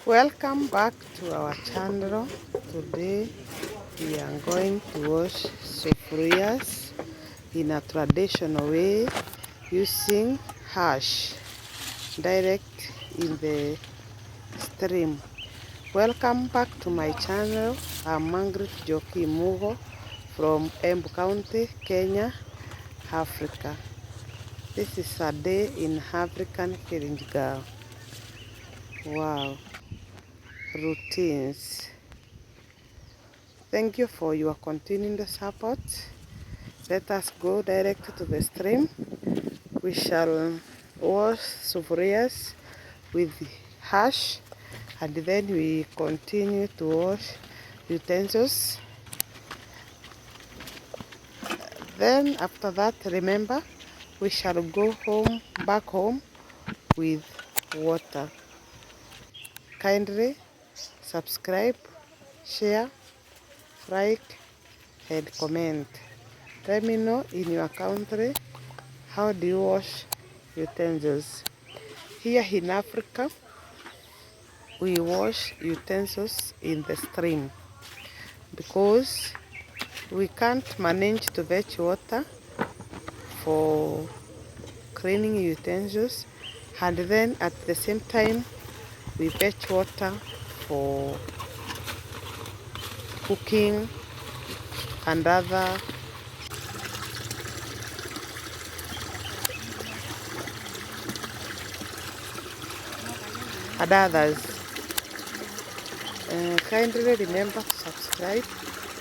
Welcome back to our channel. Today we are going to wash sufurias in a traditional way using hash direct in the stream. Welcome back to my channel. I'm Margaret Joki Mugo from Embu County, Kenya, Africa. This is a day in African village girl. Wow, routines. Thank you for your continued support. Let us go direct to the stream. We shall wash sufurias with hash and then we continue to wash utensils. Then after that, remember, we shall go back home with water. Kindly subscribe, share, like and comment. Let me know in your country how do you wash utensils. Here in Africa, we wash utensils in the stream because we can't manage to fetch water for cleaning utensils, and then at the same time we fetch water for cooking and others. Kindly remember to subscribe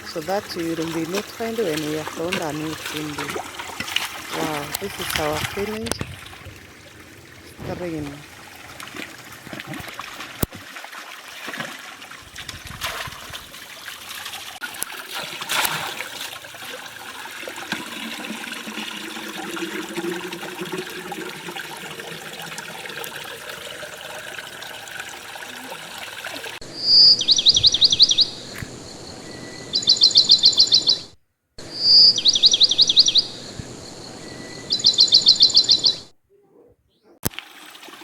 so that you will be notified when we upload a new video. Wow, this is our village stream.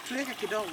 Tuweke kidogo.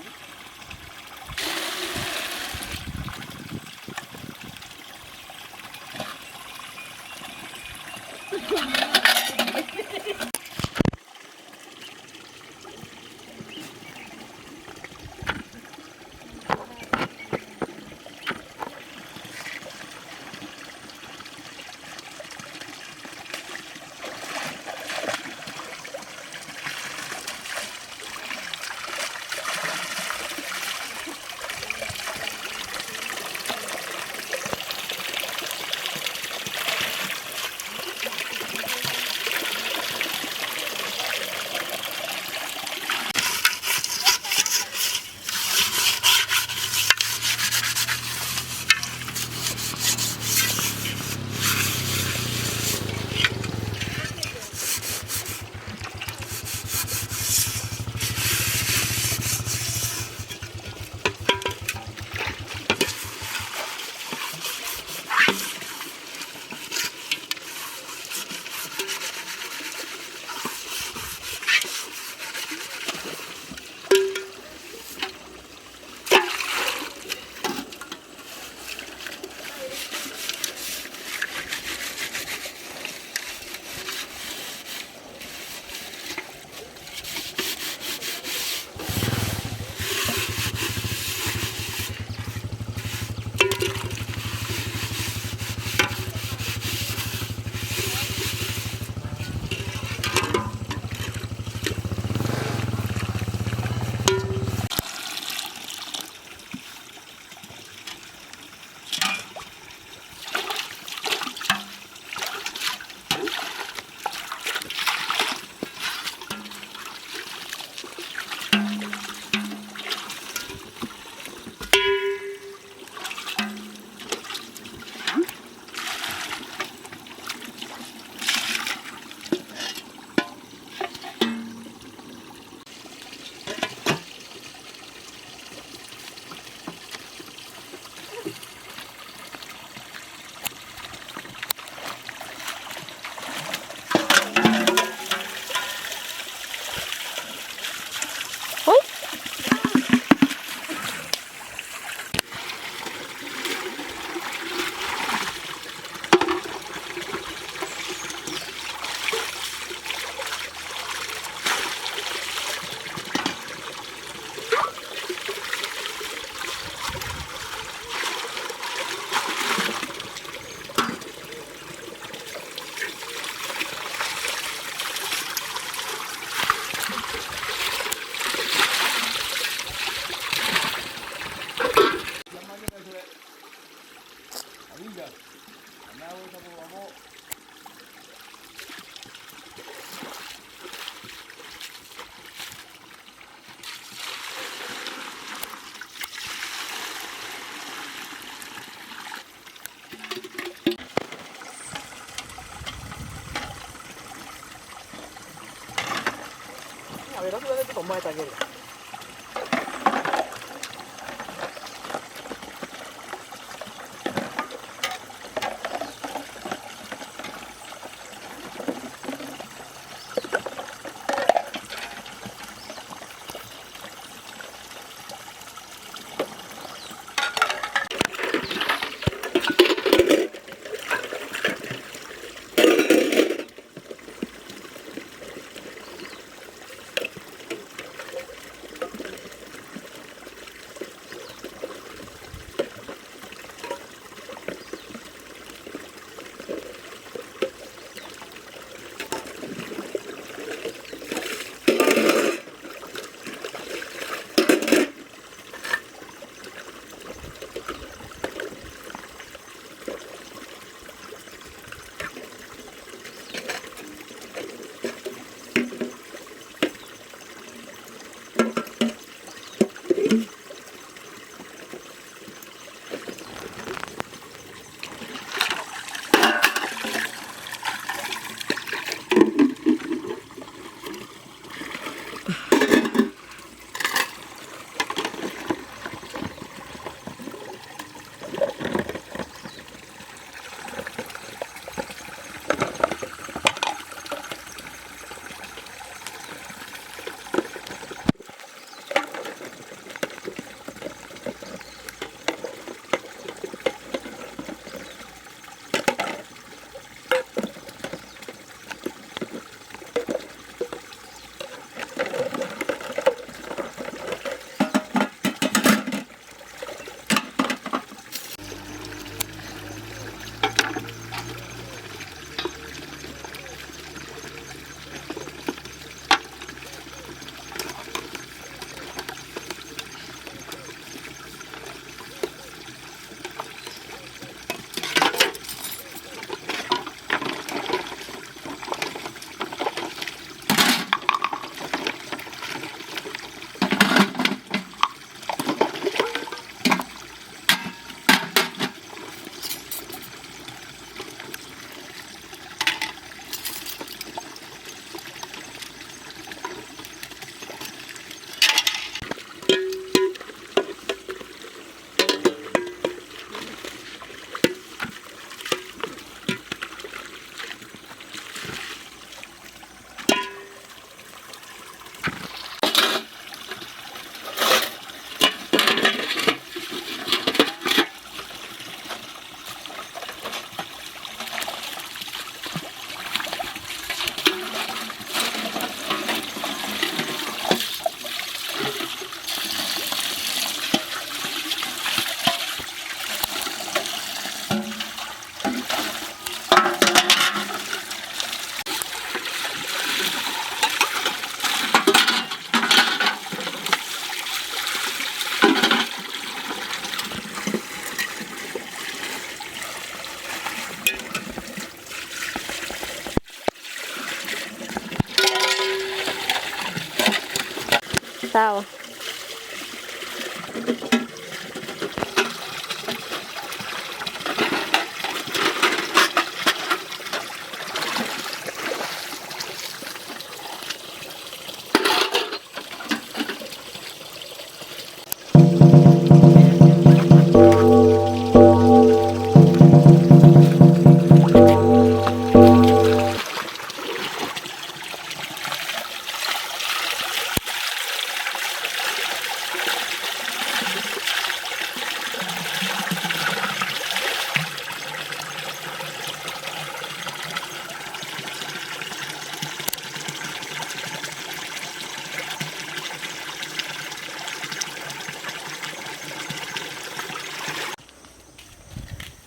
Sawa.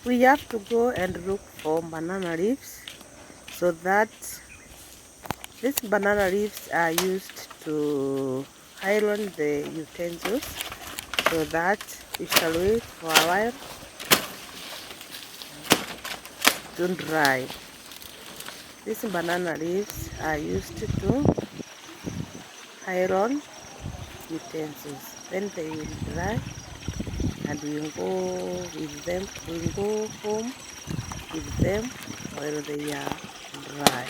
We have to go and look for banana leaves, so that these banana leaves are used to iron the utensils, so that we shall wait for a while to dry. These banana leaves are used to iron utensils. Then they will dry, and we will go with them. We will go home with them while they are dry.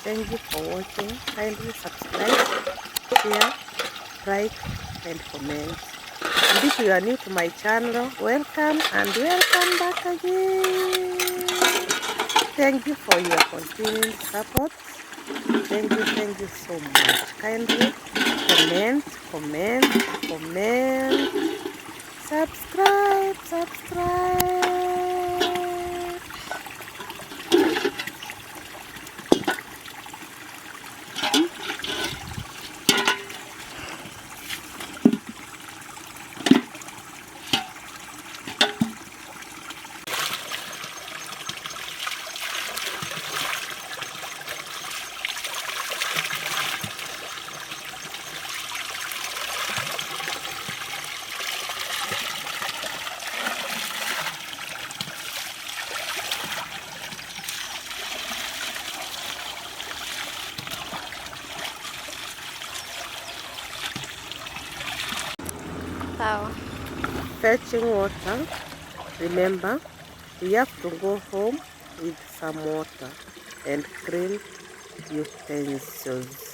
Thank you for watching. Kindly subscribe, share, like, and comment. And if you are new to my channel, welcome and welcome back again. Thank you for your continued support. Thank you so much. Kindly comment, comment, comment, subscribe, subscribe. Sawa. Fetching water. Remember, we have to go home with some water and clean utensils.